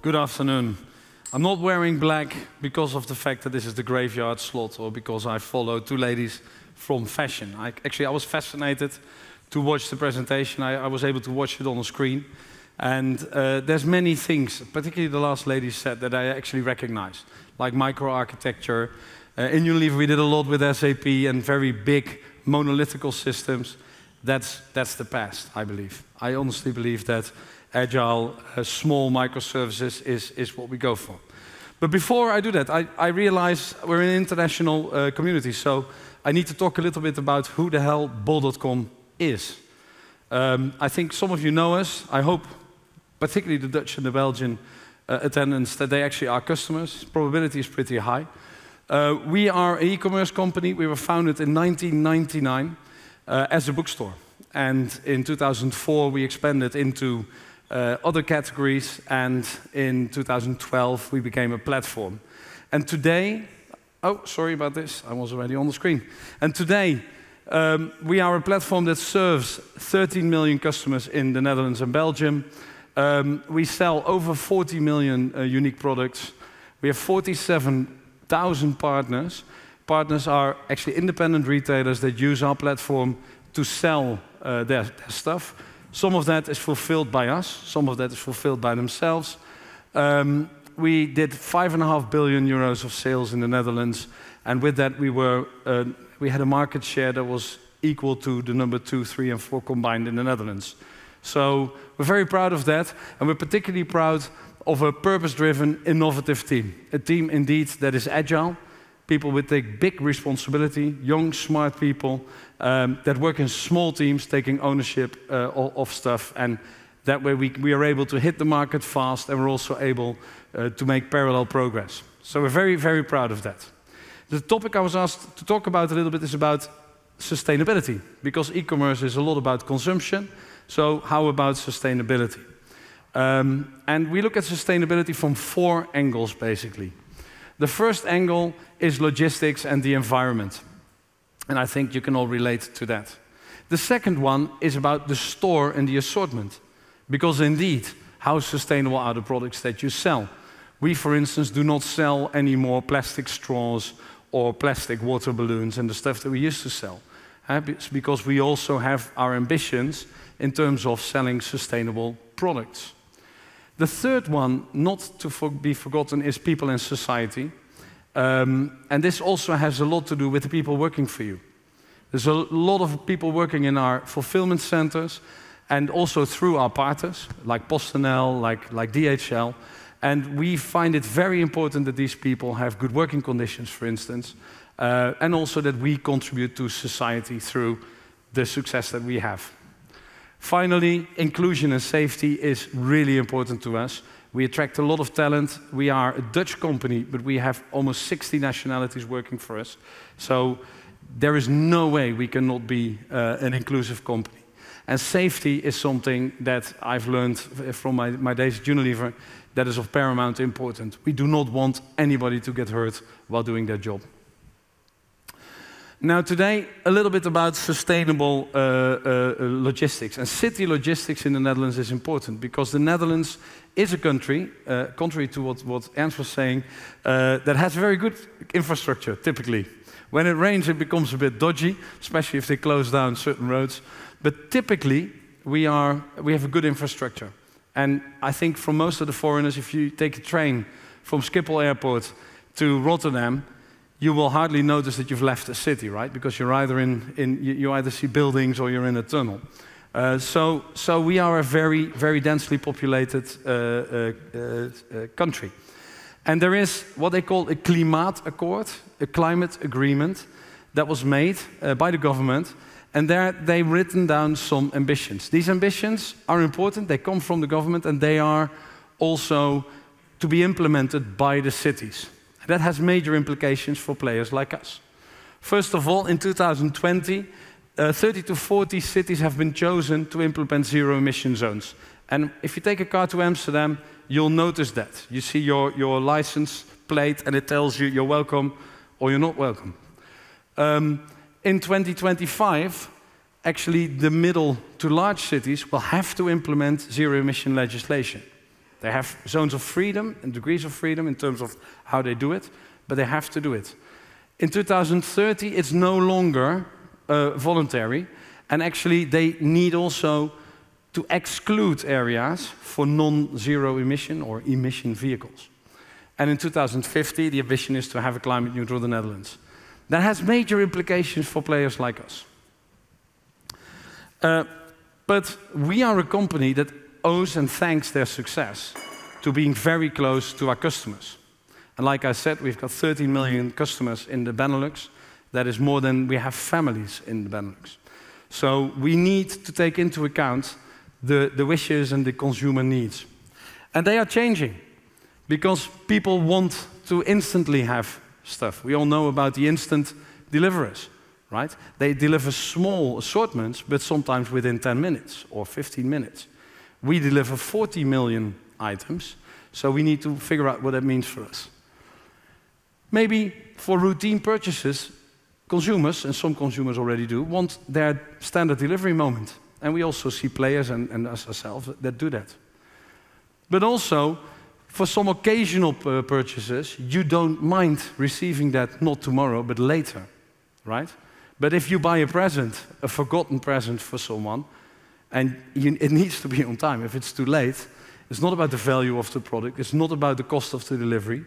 Good afternoon. I'm not wearing black because of the fact that this is the graveyard slot or because I follow two ladies from fashion. I was fascinated to watch the presentation. I was able to watch it on the screen. And there's many things, particularly the last lady said, that I actually recognize, like microarchitecture. In Unilever we did a lot with SAP and very big monolithical systems. That's the past, I believe. I honestly believe that agile, small microservices is what we go for. But before I do that, I realize we're in an international community, so I need to talk a little bit about who the hell bol.com is. I think some of you know us. I hope, particularly the Dutch and the Belgian attendants, that they actually are customers. Probability is pretty high. We are an e-commerce company. We were founded in 1999 as a bookstore. And in 2004, we expanded into other categories, and in 2012 we became a platform. And today, oh, sorry about this, I was already on the screen. And today we are a platform that serves 13 million customers in the Netherlands and Belgium. We sell over 40 million unique products. We have 47,000 partners. Partners are actually independent retailers that use our platform to sell their stuff. Some of that is fulfilled by us, some of that is fulfilled by themselves. We did 5.5 billion euros of sales in the Netherlands, and with that we had a market share that was equal to the number 2, 3, and 4 combined in the Netherlands. So we're very proud of that, and we're particularly proud of a purpose-driven, innovative team. A team indeed that is agile, people with a big responsibility, young, smart people that work in small teams, taking ownership of stuff, and that way we are able to hit the market fast, and we're also able to make parallel progress. So we're very, very proud of that. The topic I was asked to talk about a little bit is about sustainability, because e-commerce is a lot about consumption, so how about sustainability? And we look at sustainability from 4 angles, basically. The first angle is logistics and the environment. And I think you can all relate to that. The second one is about the store and the assortment. Because indeed, how sustainable are the products that you sell? We, for instance, do not sell any more plastic straws or plastic water balloons and the stuff that we used to sell. It's because we also have our ambitions in terms of selling sustainable products. The third one, not to be forgotten, is people in society. And this also has a lot to do with the people working for you. There's a lot of people working in our fulfillment centers and also through our partners, like PostNL, like DHL. And we find it very important that these people have good working conditions, for instance, and also that we contribute to society through the success that we have. Finally, inclusion and safety is really important to us. We attract a lot of talent. We are a Dutch company, but we have almost 60 nationalities working for us. So there is no way we cannot be an inclusive company. And safety is something that I've learned from my days at Unilever that is of paramount importance. We do not want anybody to get hurt while doing their job. Now today, a little bit about sustainable logistics. And city logistics in the Netherlands is important because the Netherlands is a country, contrary to what Ernst was saying, that has very good infrastructure, typically. When it rains, it becomes a bit dodgy, especially if they close down certain roads. But typically, we have a good infrastructure. And I think for most of the foreigners, if you take a train from Schiphol Airport to Rotterdam, you will hardly notice that you've left a city, right? Because you're either you either see buildings or you're in a tunnel. So we are a very, very densely populated country. And there is what they call a Klimaatakkoord, a climate agreement that was made by the government. And there they've written down some ambitions. These ambitions are important, they come from the government, and they are also to be implemented by the cities. That has major implications for players like us. First of all, in 2020, 30 to 40 cities have been chosen to implement zero-emission zones. And if you take a car to Amsterdam, you'll notice that. You see your license plate, and it tells you you're welcome or you're not welcome. In 2025, actually the middle to large cities will have to implement zero-emission legislation. They have zones of freedom and degrees of freedom in terms of how they do it, but they have to do it. In 2030, it's no longer voluntary, and actually they need also to exclude areas for non-zero emission or emission vehicles. And in 2050, the ambition is to have a climate neutral the Netherlands. That has major implications for players like us. But we are a company that owes and thanks their success to being very close to our customers. And like I said, we've got 13 million customers in the Benelux. That is more than we have families in the Benelux. So we need to take into account the wishes and the consumer needs. And they are changing because people want to instantly have stuff. We all know about the instant deliverers, right? They deliver small assortments, but sometimes within 10 minutes or 15 minutes. We deliver 40 million items, so we need to figure out what that means for us. Maybe for routine purchases, consumers, and some consumers already do, want their standard delivery moment. And we also see players and us ourselves that do that. But also, for some occasional purchases, you don't mind receiving that not tomorrow, but later, right? But if you buy a present, a forgotten present for someone, and it needs to be on time, if it's too late, it's not about the value of the product, it's not about the cost of the delivery,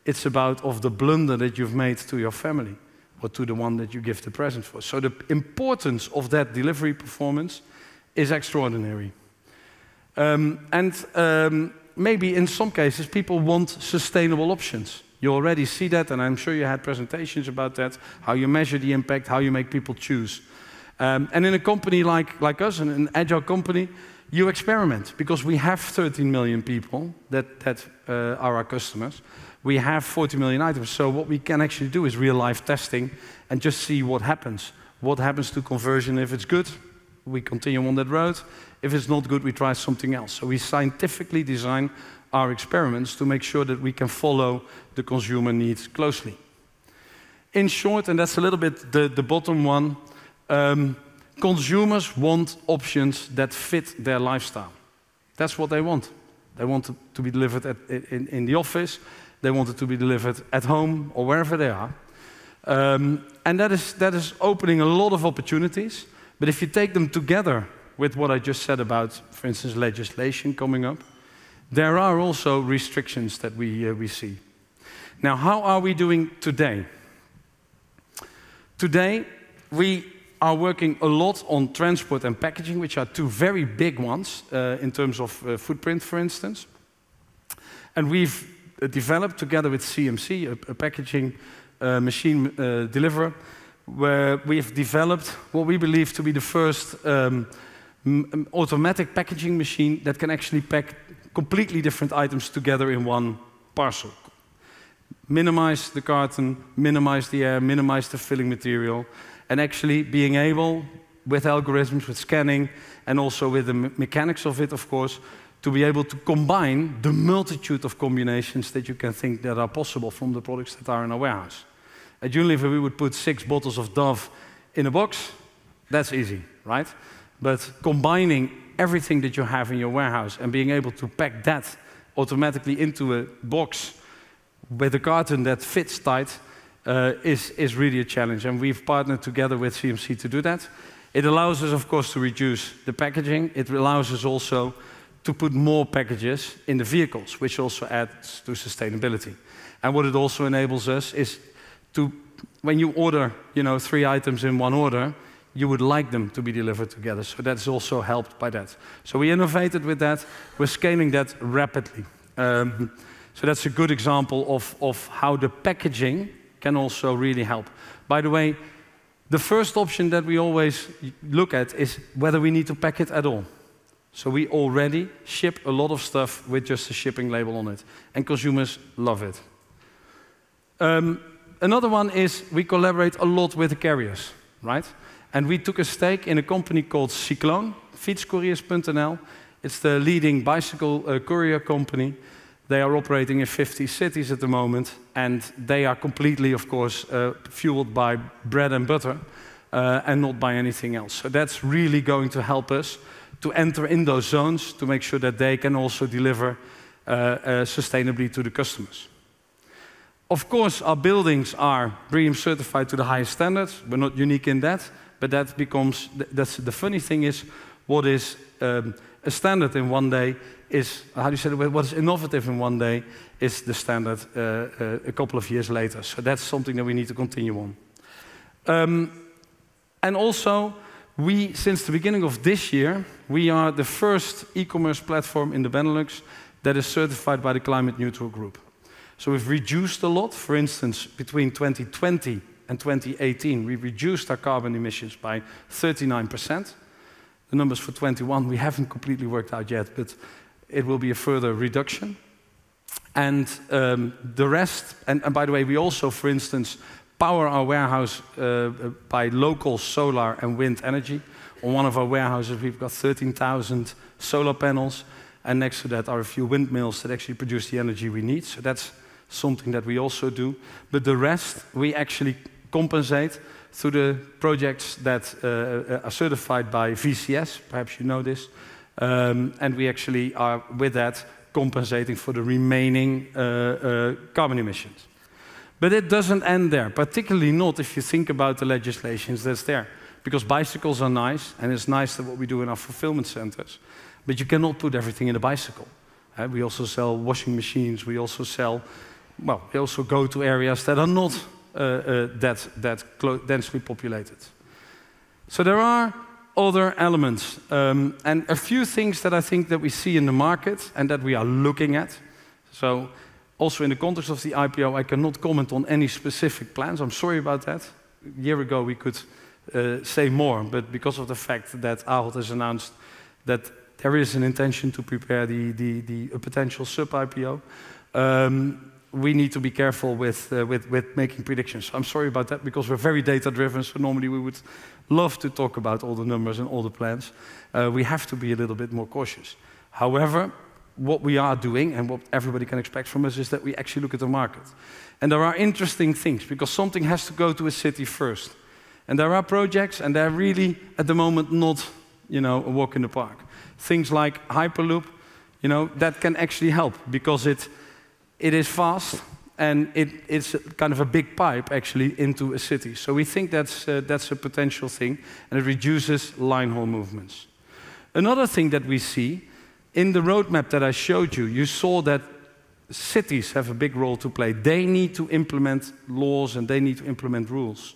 it's about of the blunder that you've made to your family, or to the one that you give the present for. So the importance of that delivery performance is extraordinary. Maybe in some cases people want sustainable options. You already see that, and I'm sure you had presentations about that, how you measure the impact, how you make people choose. And in a company like us, an agile company, you experiment, because we have 13 million people that are our customers. We have 40 million items, so what we can actually do is real-life testing and just see what happens. What happens to conversion? If it's good, we continue on that road. If it's not good, we try something else. So we scientifically design our experiments to make sure that we can follow the consumer needs closely. In short, and that's a little bit the bottom one, consumers want options that fit their lifestyle. That's what they want. They want it to be delivered in the office. They want it to be delivered at home or wherever they are. And that is opening a lot of opportunities. But if you take them together with what I just said about, for instance, legislation coming up, there are also restrictions that we see. Now, how are we doing today? Today, we are working a lot on transport and packaging, which are two very big ones in terms of footprint, for instance. And we've developed, together with CMC, a packaging machine deliverer, where we have developed what we believe to be the first automatic packaging machine that can actually pack completely different items together in one parcel. Minimize the carton, minimize the air, minimize the filling material, and actually being able, with algorithms, with scanning, and also with the mechanics of it, of course, to be able to combine the multitude of combinations that you can think that are possible from the products that are in our warehouse. At Unilever, we would put 6 bottles of Dove in a box. That's easy, right? But combining everything that you have in your warehouse and being able to pack that automatically into a box with a carton that fits tight is really a challenge. And we've partnered together with CMC to do that. It allows us, of course, to reduce the packaging. It allows us also to put more packages in the vehicles, which also adds to sustainability. And what it also enables us is to, when you order, 3 items in one order, you would like them to be delivered together. So that's also helped by that. So we innovated with that. We're scaling that rapidly. So that's a good example of how the packaging can also really help. By the way, the first option that we always look at is whether we need to pack it at all. So we already ship a lot of stuff with just a shipping label on it, and consumers love it. Another one is we collaborate a lot with the carriers, right? And we took a stake in a company called Cycloon, fietscouriers.nl. It's the leading bicycle courier company. They are operating in 50 cities at the moment, and they are completely, of course, fueled by bread and butter, and not by anything else. So that's really going to help us to enter in those zones to make sure that they can also deliver sustainably to the customers. Of course, our buildings are BREEAM certified to the highest standards. We're not unique in that, but that's the funny thing is, what is a standard in one day is, how do you say it, what is innovative in one day is the standard a couple of years later. So that's something that we need to continue on. And also, since the beginning of this year, we are the first e-commerce platform in the Benelux that is certified by the Climate Neutral Group. So we've reduced a lot. For instance, between 2020 and 2018, we reduced our carbon emissions by 39%. The numbers for 21 we haven't completely worked out yet, but it will be a further reduction. And the rest, and by the way, we also, for instance, power our warehouse by local solar and wind energy. On one of our warehouses, we've got 13,000 solar panels, and next to that are a few windmills that actually produce the energy we need. So that's something that we also do. But the rest, we actually compensate through the projects that are certified by VCS, perhaps you know this, and we actually are, with that, compensating for the remaining carbon emissions. But it doesn't end there, particularly not if you think about the legislations that's there. Because bicycles are nice, and it's nice that what we do in our fulfillment centers, but you cannot put everything in a bicycle. We also sell washing machines, we also sell, well, we also go to areas that are not that densely populated. So there are other elements, and a few things that I think that we see in the market and that we are looking at. So also in the context of the IPO, I cannot comment on any specific plans. I'm sorry about that. A year ago we could say more, but because of the fact that Ahold has announced that there is an intention to prepare a potential sub-IPO, we need to be careful with making predictions. I'm sorry about that, because we're very data-driven, so normally we would love to talk about all the numbers and all the plans. We have to be a little bit more cautious. However, what we are doing, and what everybody can expect from us, is that we actually look at the market. And there are interesting things, because something has to go to a city first. And there are projects, and they're really, at the moment, not, you know, a walk in the park. Things like Hyperloop, you know, that can actually help, because it is fast, and it's kind of a big pipe, actually, into a city. So we think that's a potential thing, and it reduces line haul movements. Another thing that we see, in the roadmap that I showed you, you saw that cities have a big role to play. They need to implement laws, and they need to implement rules.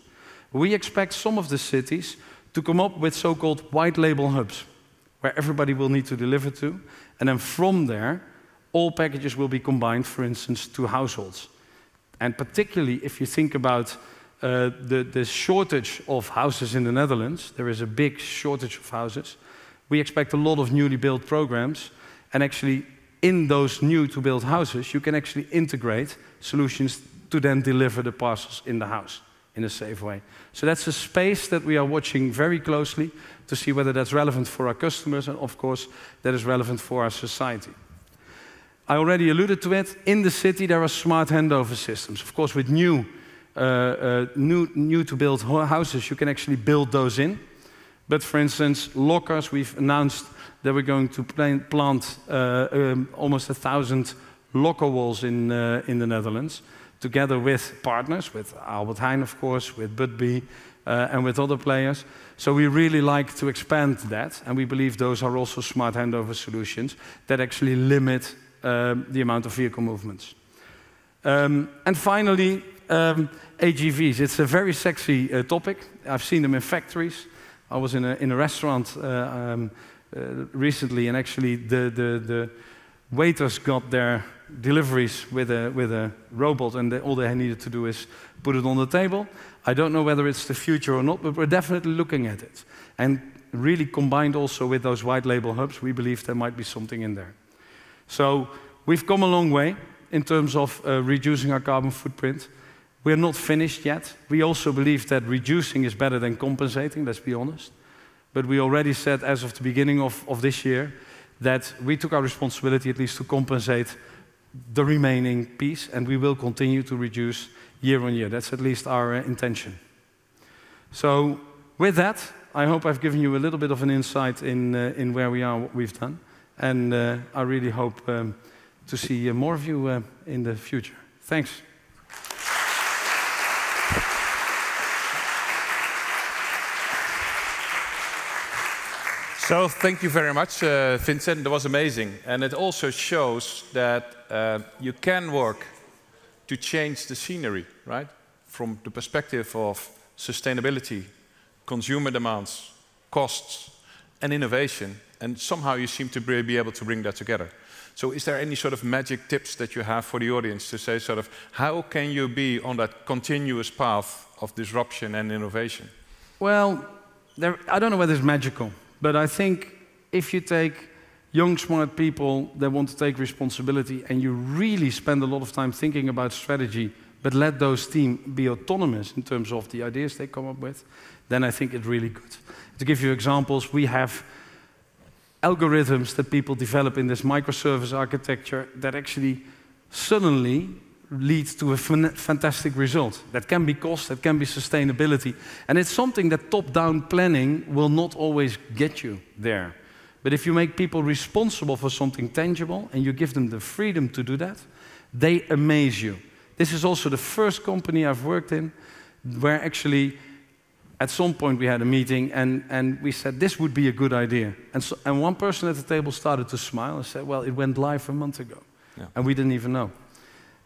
We expect some of the cities to come up with so-called white label hubs, where everybody will need to deliver to, and then from there, all packages will be combined, for instance, to households. And particularly if you think about the shortage of houses in the Netherlands, there is a big shortage of houses. We expect a lot of newly built programs, and actually in those new to build houses, you can actually integrate solutions to then deliver the parcels in the house in a safe way. So that's a space that we are watching very closely to see whether that's relevant for our customers, and of course, that is relevant for our society. I already alluded to it. In the city, there are smart handover systems. Of course, with new to build houses, you can actually build those in. But for instance, lockers, we've announced that we're going to plant almost 1,000 locker walls in the Netherlands, together with partners, with Albert Heijn, of course, with Budbee, and with other players. So we really like to expand that, and we believe those are also smart handover solutions that actually limit the amount of vehicle movements. And finally, Agvs. It's a very sexy topic. I've seen them in factories. I was in a restaurant recently, and actually the waiters got their deliveries with a robot, and all they needed to do is put it on the table. I don't know whether it's the future or not, but we're definitely looking at it. And really combined also with those white label hubs, we believe there might be something in there. So we've come a long way in terms of reducing our carbon footprint. We're not finished yet. We also believe that reducing is better than compensating, let's be honest. But we already said, as of the beginning of this year, that we took our responsibility at least to compensate the remaining piece, and we will continue to reduce year on year. That's at least our intention. So with that, I hope I've given you a little bit of an insight in where we are, what we've done. And I really hope to see more of you in the future. Thanks. So thank you very much, Vincent. That was amazing. And it also shows that you can work to change the scenery, right? From the perspective of sustainability, consumer demands, costs, and innovation. And somehow you seem to be able to bring that together. So is there any sort of magic tips that you have for the audience to say sort of, how can you be on that continuous path of disruption and innovation? Well, I don't know whether it's magical, but I think if you take young, smart people that want to take responsibility and you really spend a lot of time thinking about strategy, but let those teams be autonomous in terms of the ideas they come up with, then I think it's really good. To give you examples, we have algorithms that people develop in this microservice architecture that actually suddenly leads to a fantastic result. That can be cost, that can be sustainability. And it's something that top-down planning will not always get you there. But if you make people responsible for something tangible and you give them the freedom to do that, they amaze you. This is also the first company I've worked in where actually at some point we had a meeting and we said this would be a good idea. And one person at the table started to smile and said, well, it went live a month ago. Yeah. And we didn't even know.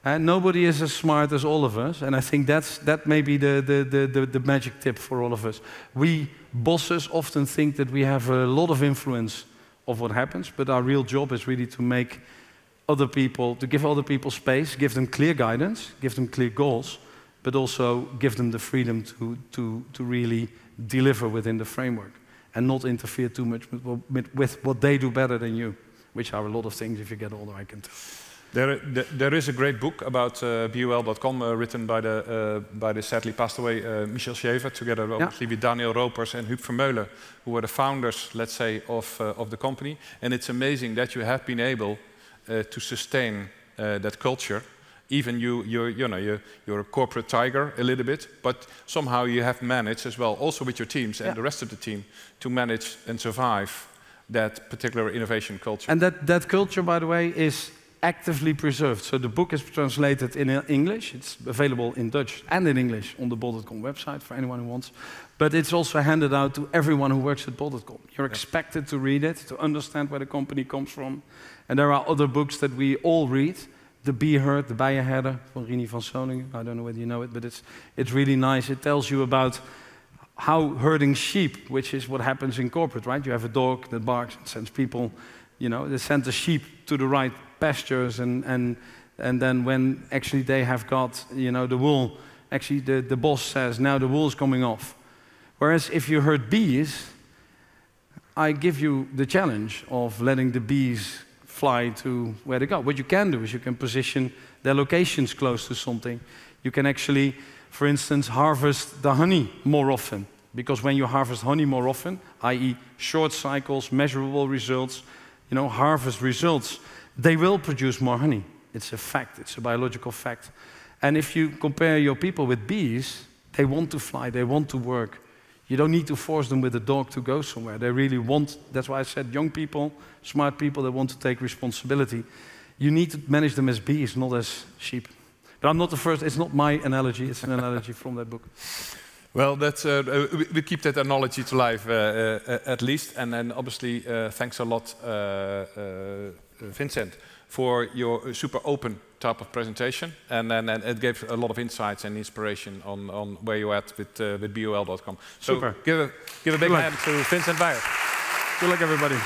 And nobody is as smart as all of us, and I think that may be the magic tip for all of us. We bosses often think that we have a lot of influence of what happens, but our real job is really to make other people, to give other people space, give them clear guidance, give them clear goals, but also give them the freedom to really deliver within the framework and not interfere too much with what they do better than you, which are a lot of things if you get older, I can tell. There is a great book about BOL.com written by the sadly passed away Michel Schever, together obviously with Daniel Ropers and Huub Vermeulen, who were the founders, let's say, of the company. And it's amazing that you have been able to sustain that culture. Even you're a corporate tiger a little bit, but somehow you have managed as well, also with your teams and the rest of the team, to manage and survive that particular innovation culture. And that culture, by the way, is actively preserved. So the book is translated in English. It's available in Dutch and in English on the bol.com website for anyone who wants. But it's also handed out to everyone who works at bol.com. You're expected to read it, to understand where the company comes from. And there are other books that we all read. The Bee Herd, The Bijenherder, van Rini van Soningen. I don't know whether you know it, but it's really nice. It tells you about how herding sheep, which is what happens in corporate, right? You have a dog that barks and sends people, they send the sheep to the right pastures, and then when actually they have got the wool, actually the boss says now the wool is coming off. Whereas if you herd bees, I give you the challenge of letting the bees fly to where they go. What you can do is you can position their locations close to something. You can actually, for instance, harvest the honey more often, because when you harvest honey more often, i.e. short cycles, measurable results, harvest results, they will produce more honey. It's a fact, it's a biological fact. And if you compare your people with bees, they want to fly, they want to work. You don't need to force them with a dog to go somewhere. They really want, that's why I said young people, smart people that want to take responsibility. You need to manage them as bees, not as sheep. But I'm not the first, it's not my analogy, it's an analogy from that book. Well, that's, we keep that analogy to life at least. And then obviously, thanks a lot, Vincent, for your super open type of presentation. And then it gave a lot of insights and inspiration on where you're at with BOL.com. So super. Give a big hand to Vincent Weijers. Good luck, everybody.